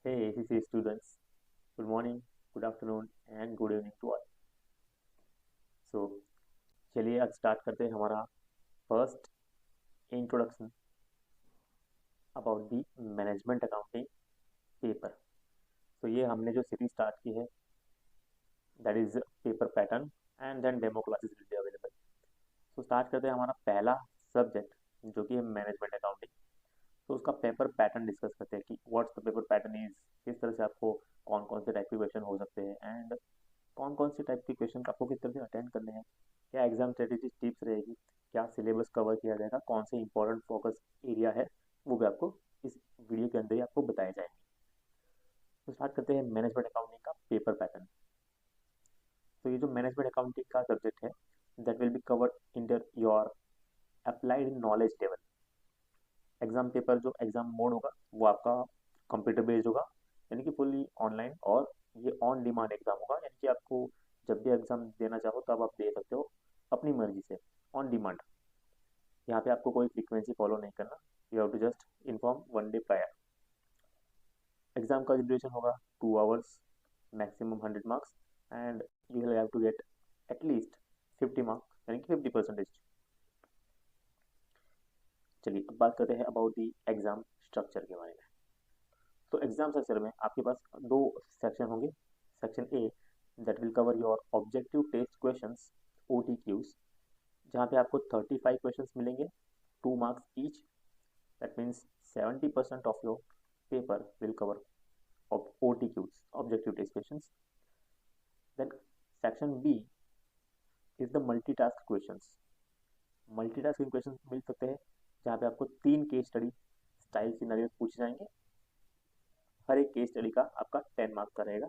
Hey, ACC students, good morning, good afternoon and good evening to all. So, चलिए आज start करते हैं हमारा first introduction about the management accounting paper. तो ये हमने जो सीरीज स्टार्ट की है that is paper pattern and then demo classes will be available. तो स्टार्ट करते हैं हमारा पहला सब्जेक्ट जो कि है मैनेजमेंट अकाउंटिंग। तो उसका पेपर पैटर्न डिस्कस करते हैं कि what's the paper pattern is, किस तरह से आपको कौन कौन से टाइप के क्वेश्चन हो सकते हैं एंड कौन कौन से टाइप के क्वेश्चन आपको किस तरह से अटेंड करने हैं, क्या एग्जाम स्ट्रेटेजी टिप्स रहेगी, क्या सिलेबस कवर किया जाएगा, कौन से इंपॉर्टेंट फोकस एरिया है, वो भी आपको इस वीडियो के अंदर ही आपको बताए जाएंगे। तो स्टार्ट करते हैं मैनेजमेंट अकाउंटिंग का पेपर पैटर्न। तो ये जो मैनेजमेंट अकाउंटिंग का सब्जेक्ट है that will be covered under your applied knowledge level. Exam paper जो एग्जाम मोड होगा वो आपका कंप्यूटर बेस्ड होगा, यानी कि फुल्ली ऑनलाइन, और ये ऑन डिमांड एग्जाम होगा, यानी कि आपको जब भी एग्जाम देना चाहो तब आप दे सकते हो अपनी मर्जी से, ऑन डिमांड। यहाँ पे आपको कोई फ्रीक्वेंसी फॉलो नहीं करना, you have to just inform one day prior. Exam का ड्यूरेशन होगा 2 hours, maximum 100 marks and you have to get at least 50 marks, यानी कि 50%। चलिए अब बात करते हैं अबाउट दी एग्जाम स्ट्रक्चर के बारे में। तो एग्जाम स्ट्रक्चर में आपके पास दो सेक्शन होंगे। Section A that will cover your objective test questions, OTQs, जहाँ पे आपको 35 क्वेश्चंस मिलेंगे, 2 marks each. That means 70% of your paper will cover OTQs, objective test questions. Then section B is the multitask questions. Multitasking questions मिल सकते हैं जहाँ पे आपको 3 केस स्टडी स्टाइल सिनेरियोस पूछे जाएंगे। हर एक केस स्टडी का आपका 10 मार्क्स का रहेगा,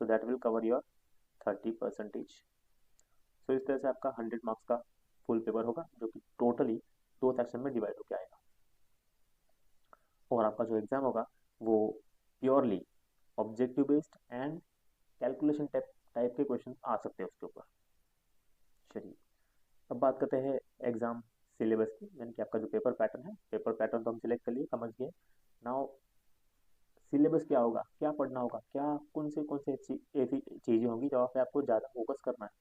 so that will cover your 30%। सो इस तरह से आपका 100 मार्क्स का फुल पेपर होगा, जो कि टोटली 2 सेक्शन में डिवाइड होकर आएगा। और आपका जो एग्जाम होगा वो purely objective based and calculation type के क्वेश्चन आ सकते हैं उसके ऊपर। चलिए अब बात करते हैं एग्जाम सिलेबस की, यानी कि आपका जो पेपर पैटर्न है, पेपर पैटर्न तो हम सिलेक्ट कर लिए, समझ गए। नाउ सिलेबस क्या होगा, क्या पढ़ना होगा, क्या कौन से ऐसी चीज़ें होंगी जहाँ पे आपको ज़्यादा फोकस करना है।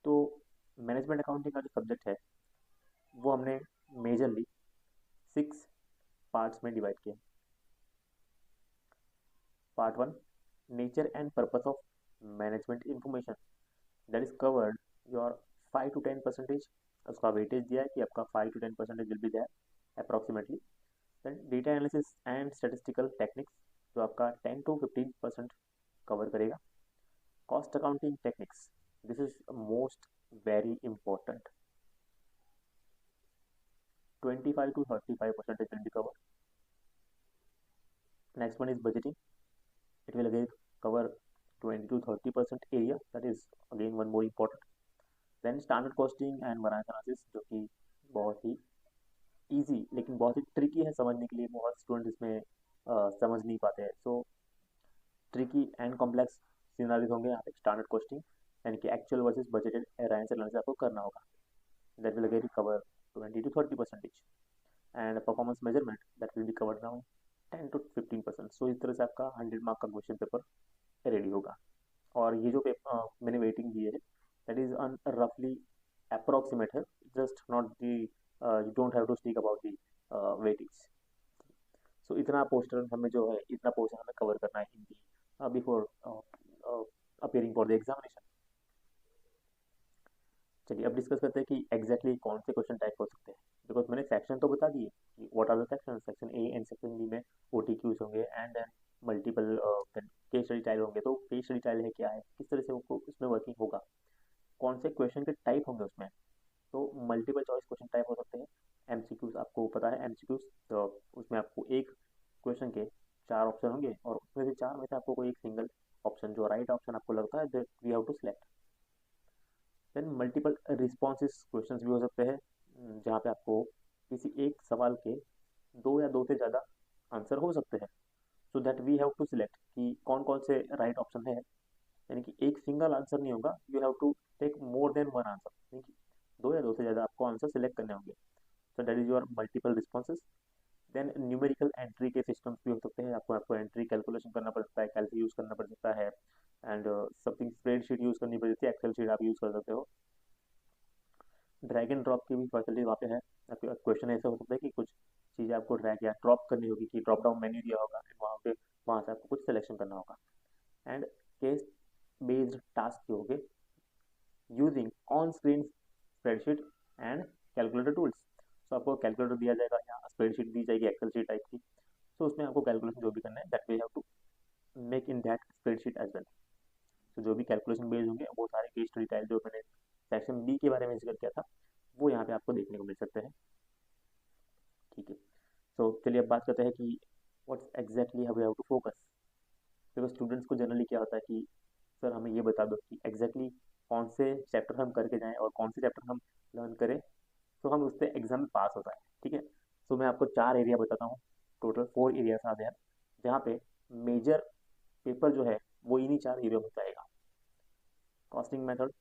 तो मैनेजमेंट अकाउंटिंग का जो सब्जेक्ट है वो हमने मेजरली 6 पार्ट्स में डिवाइड किया। Part 1, nature and purpose of management information, that is covered your 5 to 10%। उसका वेटेज दिया है कि आपका 5 to 10% will be there approximately. Then data analysis and statistical techniques जो आपका 10 to 15% कवर करेगा। Cost accounting techniques, this is most very important, 25 to 35% will be covered. Next one is budgeting. It will again cover 20 to 30% area. That is again one more important. Then standard costing and variance analysis, जो कि बहुत ही easy लेकिन बहुत ही tricky है समझने के लिए, बहुत स्टूडेंट इसमें समझ नहीं पाते हैं। सो ट्रिकी एंड कॉम्प्लेक्स सिनारियोज होंगे यहाँ पे। स्टैंडर्ड कॉस्टिंग यानी कि actual versus budgeted variance analysis आपको करना होगा, that will again cover 20 to 30%। And performance measurement that will be covered around 10 to 15%। सो इस तरह से आपका 100 मार्क का क्वेश्चन पेपर रेडी होगा। और ये जो पेपर मैंने वेटिंग दी है दैट इज अन रफली अप्रोक्सीमेट है, just not the, you don't have to speak about the weightings. So इतना पोस्टर हमें जो है, इतना पोर्शन हमें कवर करना है in the before appearing for the examination. चलिए अब डिस्कस करते हैं कि एग्जैक्टली कौन से क्वेश्चन टाइप हो सकते हैं। बिकॉज मैंने सेक्शन तो बता दिए कि what are the section, section A and section B में OTQs होंगे and then multiple case study tile होंगे। तो केस स्टडी टाइल है क्या है, किस तरह से वो उसमें वर्किंग होगा, कौन से क्वेश्चन के टाइप होंगे उसमें। तो मल्टीपल चॉइस क्वेश्चन टाइप हो सकते हैं। MCQs आपको पता है, MCQs तो उसमें आपको एक क्वेश्चन के 4 ऑप्शन होंगे और उसमें से 4 में से आपको कोई एक सिंगल ऑप्शन जो राइट ऑप्शन आपको लगता है we have to select. Then multiple responses questions भी हो सकते हैं, जहाँ पे आपको किसी एक सवाल के 2 या 2 से ज़्यादा आंसर हो सकते हैं। So that we have to select कि कौन कौन से राइट ऑप्शन है, यानी कि एक सिंगल आंसर नहीं होगा, you have to take more than one answer, यानी कि 2 या 2 से ज़्यादा आपको आंसर सिलेक्ट करने होंगे। So that is your multiple responses. Then numerical entry के सिस्टम्स भी हो सकते हैं, आपको आपको एंट्री कैलकुलेशन करना पड़ सकता है, कैलसी यूज़ करना पड़ सकता है, एंड समथिंग स्प्रेडशीट यूज़ करनी पड़ सकती है, एक्सेल शीट आप यूज़ कर सकते हो। ड्रैग एंड ड्रॉप की भी फैसिलिटी वहाँ पे है। आपके क्वेश्चन ऐसा हो सकता है कि कुछ चीज़ें आपको ड्रैग या ड्रॉप करनी होगी, कि ड्रॉप डाउन मेन्यू दिया होगा एंड वहाँ से आपको कुछ सिलेक्शन करना होगा। एंड केस बेस्ड टास्क के होगे using on screen spreadsheet and calculator tools. So आपको कैलकुलेटर दिया जाएगा या स्प्रेडशीट दी जाएगी एक्सेल शीट टाइप की, तो उसमें आपको कैलकुलेशन जो भी करना है that we have to make in that spreadsheet as well. तो जो भी कैलकुलेशन बेस्ड होंगे वो सारे केस स्टडी टाइप जो मैंने सेक्शन बी के बारे में जिक्र किया था वो यहाँ पे आपको देखने को मिल सकते हैं। ठीक है, तो चलिए अब बात करते हैं कि what's exactly how we have to focus. देखो स्टूडेंट्स को जनरली क्या होता है कि सर हमें ये बता दो कि एग्जैक्टली कौन से चैप्टर हम करके जाएं और कौन से चैप्टर हम लर्न करें तो हम उससे एग्जाम में पास हो पाए। ठीक है, तो मैं आपको 4 एरिया बताता हूँ, टोटल 4 एरियाज आ देयर, जहाँ पे मेजर पेपर जो है वो इन्हीं 4 एरिया में जाएगा। कॉस्टिंग मेथड,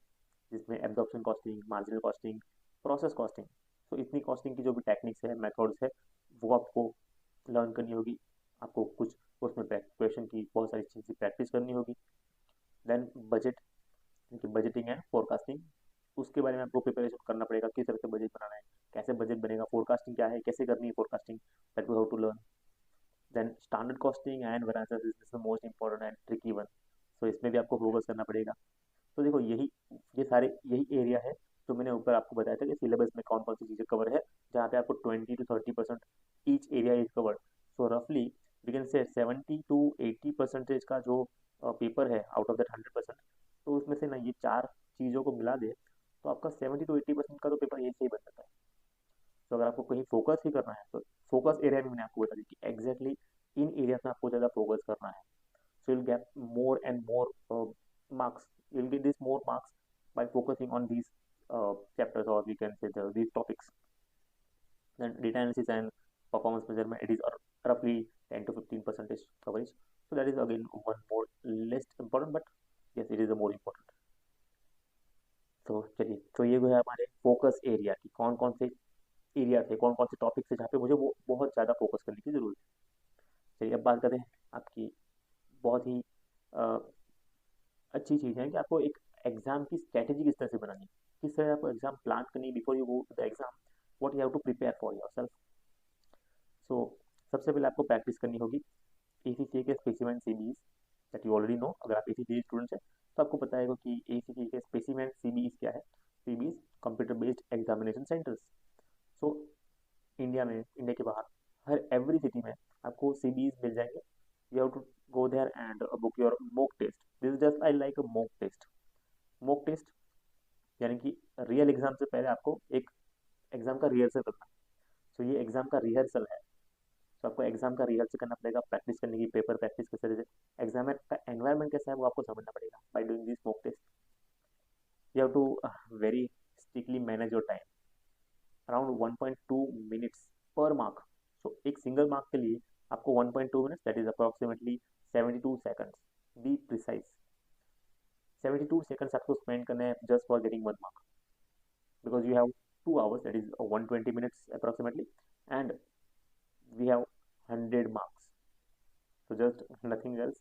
जिसमें absorption costing, marginal costing, process costing. तो इतनी कॉस्टिंग की जो भी टेक्निक्स है, मेथड्स है, वो आपको लर्न करनी होगी। आपको कुछ उसमें क्वेश्चन की बहुत सारी चीज़ें प्रैक्टिस करनी होगी। Then budget, budgeting and forecasting, उसके बारे में आपको प्रिपरेशन करना पड़ेगा, किस तरह से बजट बनाना है, कैसे बजट बनेगा, फोरकास्टिंग क्या है, कैसे करनी है forecasting, that we have to learn. Then standard costing and variances is the most important and tricky one. So इसमें भी आपको फोकस करना पड़ेगा। तो देखो ये सारे यही एरिया है जो मैंने ऊपर आपको बताया था कि सिलेबस में कौन कौन सी चीज़ें कवर है, जहाँ पे आपको 20 to 30% each area is covered. So रफली वी कैन से 70 to 80% का जो पेपर है आउट ऑफ दैट 100%, तो उसमें से ना ये 4 चीज़ों को मिला दे तो आपका 70 to 80% का तो पेपर यही से ही बन जाता है। तो अगर आपको कहीं फोकस ही करना है तो फोकस एरिया भी मैंने आपको बता दी कि एग्जैक्टली इन एरियाज में आपको ज़्यादा फोकस करना है। So you'll get more and more marks. You'll get these more marks by focusing on these chapters, or we can say these topics. Then data analysis and performance measurement, it is roughly 10 to 15% coverage. So that is again one more less important, but yes, it is the more important. तो चलिए, तो ये जो है हमारे focus area की कौन कौन से एरिया थे, कौन कौन से टॉपिक थे जहाँ पे मुझे वो बहुत ज़्यादा फोकस करने की जरूरत है। चलिए अब बात करते हैं आपकी बहुत ही अच्छी चीज़ है कि आपको एक एग्जाम की स्ट्रेटेजी किस तरह से बनानी है, किस तरह आपको एग्जाम प्लान करनी है before you go to the exam, what you have to prepare for yourself. So सबसे पहले आपको प्रैक्टिस करनी होगी एसीसीए के specimen CBEs, that you already know. अगर आप एसीसीए स्टूडेंट्स हैं तो आपको पता है कि एसीसीए के स्पेसिमेन सीबीज क्या है। CBEs computer based examination centres. So India के बाहर हर एवरी सिटी में आपको सीबीज मिल जाएंगे। You have to go there and book your mock test. This is just I like a mock test. mock test यानी कि रियल एग्जाम से पहले आपको एक एग्जाम का रिहर्सल करना है। सो ये एग्जाम का रिहर्सल है। तो आपको एग्जाम का रिहर्सल करना पड़ेगा, प्रैक्टिस करने की, पेपर प्रैक्टिस किस तरह से, एग्जाम का एनवायरमेंट कैसा है वो आपको समझना पड़ेगा by doing this mock test. You have to very strictly manage your time, around 1.2 minutes per mark. सो एक सिंगल मार्क के लिए आपको 1.2 minutes, that is approximately 72 seconds, be precise. 72 seconds आपको स्पेंड करना है just for getting 1 mark, because you have 2 hours, that is 120 minutes approximately, and we have 100 marks. So just nothing else,